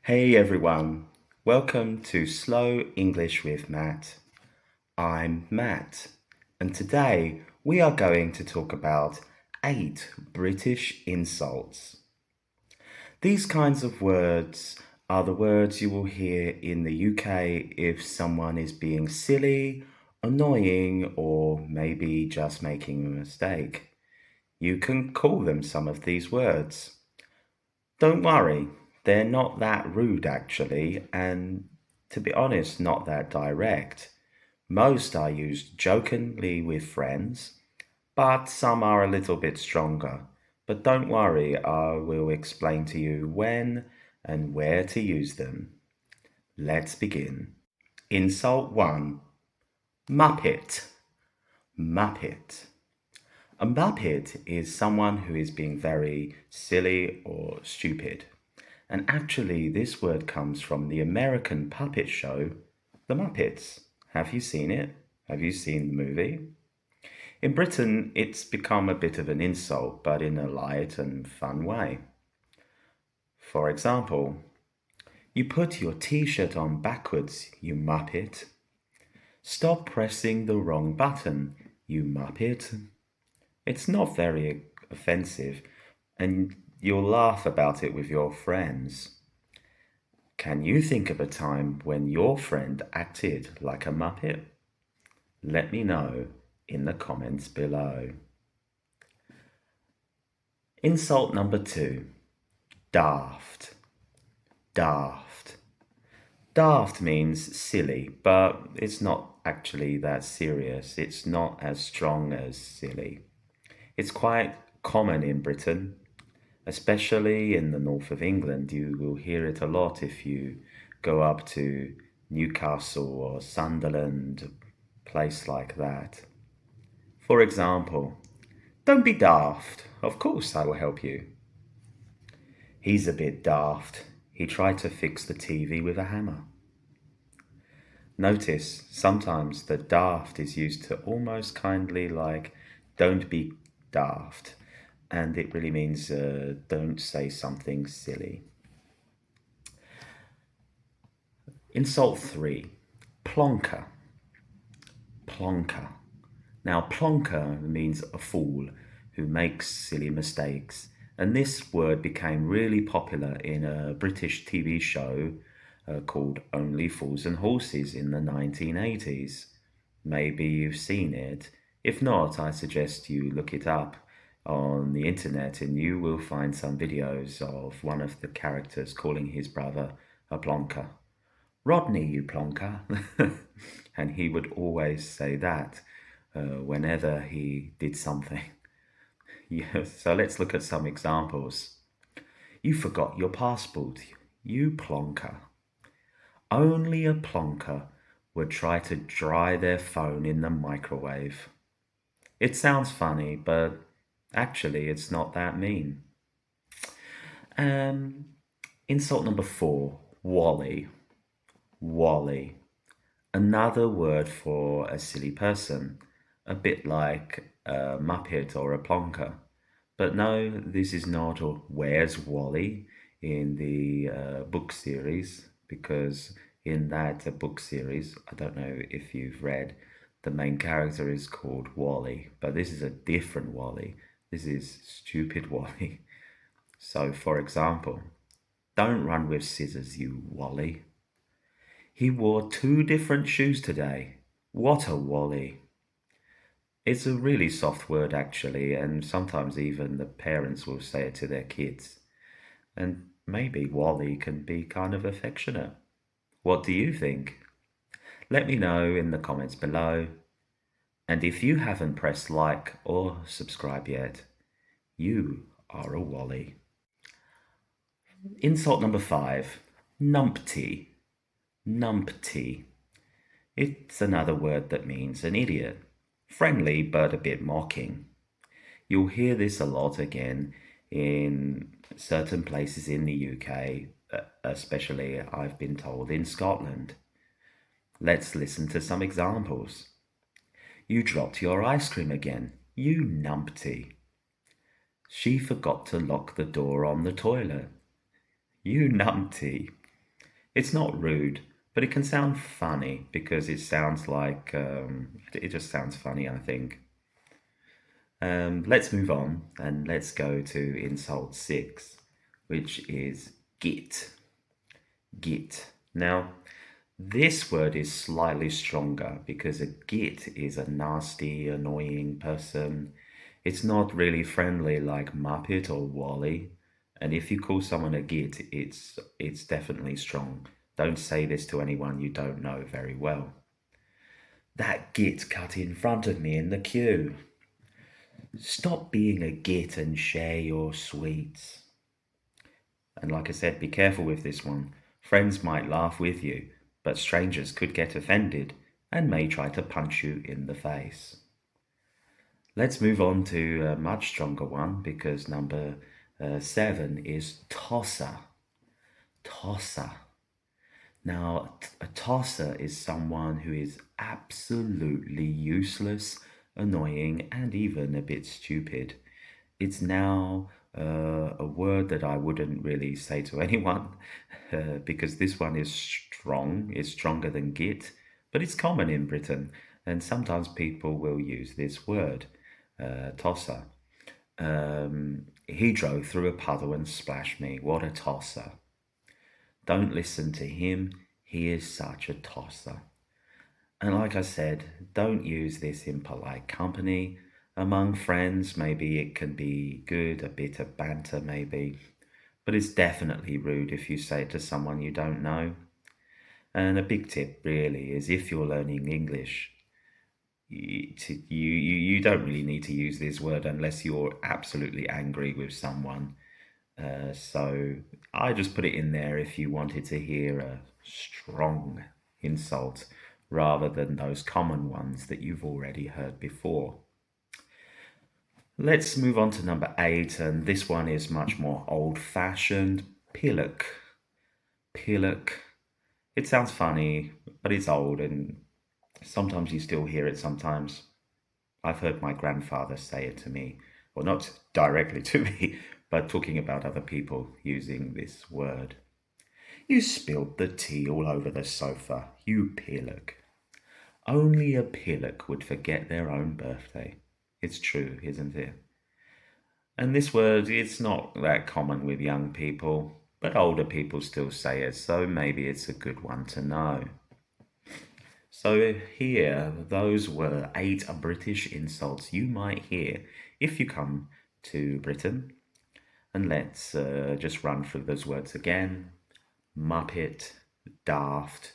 Hey everyone, welcome to Slow English with Matt. I'm Matt, and today we are going to talk about 8 British insults. These kinds of words are the words you will hear in the UK if someone is being silly, annoying, or maybe just making a mistake. You can call them some of these words. Don't worry, they're not that rude actually, and to be honest, not that direct. Most are used jokingly with friends, but some are a little bit stronger. But don't worry, I will explain to you when and where to use them. Let's begin. Insult 1. Muppet. Muppet. A muppet is someone who is being very silly or stupid. And actually, this word comes from the American puppet show, The Muppets. Have you seen it? Have you seen the movie? In Britain, it's become a bit of an insult, but in a light and fun way. For example, you put your t-shirt on backwards, you muppet. Stop pressing the wrong button, you muppet. It's not very offensive, and you'll laugh about it with your friends. Can you think of a time when your friend acted like a muppet? Let me know in the comments below. Insult number 2. Daft. Daft. Daft means silly, but it's not actually that serious. It's not as strong as silly. It's quite common in Britain, especially in the north of England. You will hear it a lot if you go up to Newcastle or Sunderland, a place like that. For example, don't be daft. Of course I will help you. He's a bit daft. He tried to fix the TV with a hammer. Notice sometimes the daft is used to almost kindly like don't be daft, and it really means don't say something silly. Insult 3. Plonker. Plonker. Now, plonker means a fool who makes silly mistakes, and this word became really popular in a British TV show called Only Fools and Horses in the 1980s. Maybe you've seen it. If not, I suggest you look it up on the internet and you will find some videos of one of the characters calling his brother a plonker. Rodney, you plonker. And he would always say that whenever he did something. Yeah, so let's look at some examples. You forgot your passport, you plonker. Only a plonker would try to dry their phone in the microwave. It sounds funny, but actually it's not that mean. Insult number 4, Wally. Wally. Another word for a silly person, a bit like a muppet or a plonker. But no, this is not a Where's Wally in the book series, because in that book series, I don't know if you've read, the main character is called Wally, but this is a different Wally. This is stupid Wally. So, for example, don't run with scissors, you Wally. He wore 2 different shoes today. What a Wally. It's a really soft word actually, and sometimes even the parents will say it to their kids. And maybe Wally can be kind of affectionate. What do you think? Let me know in the comments below. And if you haven't pressed like or subscribe yet, you are a Wally. Insult number 5, numpty. Numpty. It's another word that means an idiot. Friendly but a bit mocking. You'll hear this a lot again in certain places in the UK, especially I've been told in Scotland. Let's listen to some examples. You dropped your ice cream again, you numpty. She forgot to lock the door on the toilet. You numpty. It's not rude, but it can sound funny because it sounds like, it just sounds funny, I think. Let's move on and let's go to insult 6, which is git. Git. Now, this word is slightly stronger because a git is a nasty, annoying person. It's not really friendly like Muppet or Wally. And if you call someone a git, it's definitely strong. Don't say this to anyone you don't know very well. That git cut in front of me in the queue. Stop being a git and share your sweets. And like I said, be careful with this one. Friends might laugh with you, but strangers could get offended and may try to punch you in the face. Let's move on to a much stronger one because number 7 is tosser. Tosser. Now, a tosser is someone who is absolutely useless, annoying, and even a bit stupid. It's now a word that I wouldn't really say to anyone because this one is strong, it's stronger than git, but it's common in Britain, and sometimes people will use this word, tosser. He drove through a puddle and splashed me. What a tosser. Don't listen to him. He is such a tosser. And like I said, don't use this in polite company. Among friends, maybe it can be good, a bit of banter maybe. But it's definitely rude if you say it to someone you don't know. And a big tip really is if you're learning English, you don't really need to use this word unless you're absolutely angry with someone. So I just put it in there if you wanted to hear a strong insult rather than those common ones that you've already heard before. Let's move on to number 8, and this one is much more old-fashioned. Pillock. Pillock. It sounds funny, but it's old and sometimes you still hear it sometimes. I've heard my grandfather say it to me, well, not directly to me, but talking about other people using this word. You spilled the tea all over the sofa, you pillock. Only a pillock would forget their own birthday. It's true, isn't it? And this word, it's not that common with young people, but older people still say it, so maybe it's a good one to know. So here, those were 8 British insults you might hear if you come to Britain. And let's just run through those words again. Muppet, daft,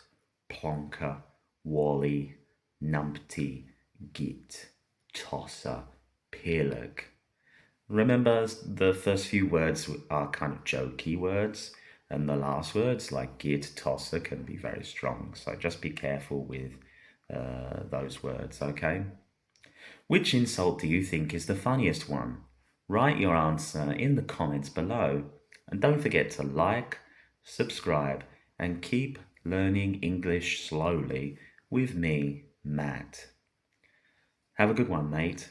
plonker, wally, numpty, git, tosser, pillock. Remember, the first few words are kind of jokey words, and the last words, like git, tosser, can be very strong. So just be careful with those words, okay? Which insult do you think is the funniest one? Write your answer in the comments below. And don't forget to like, subscribe, and keep learning English slowly with me, Matt. Have a good one, mate.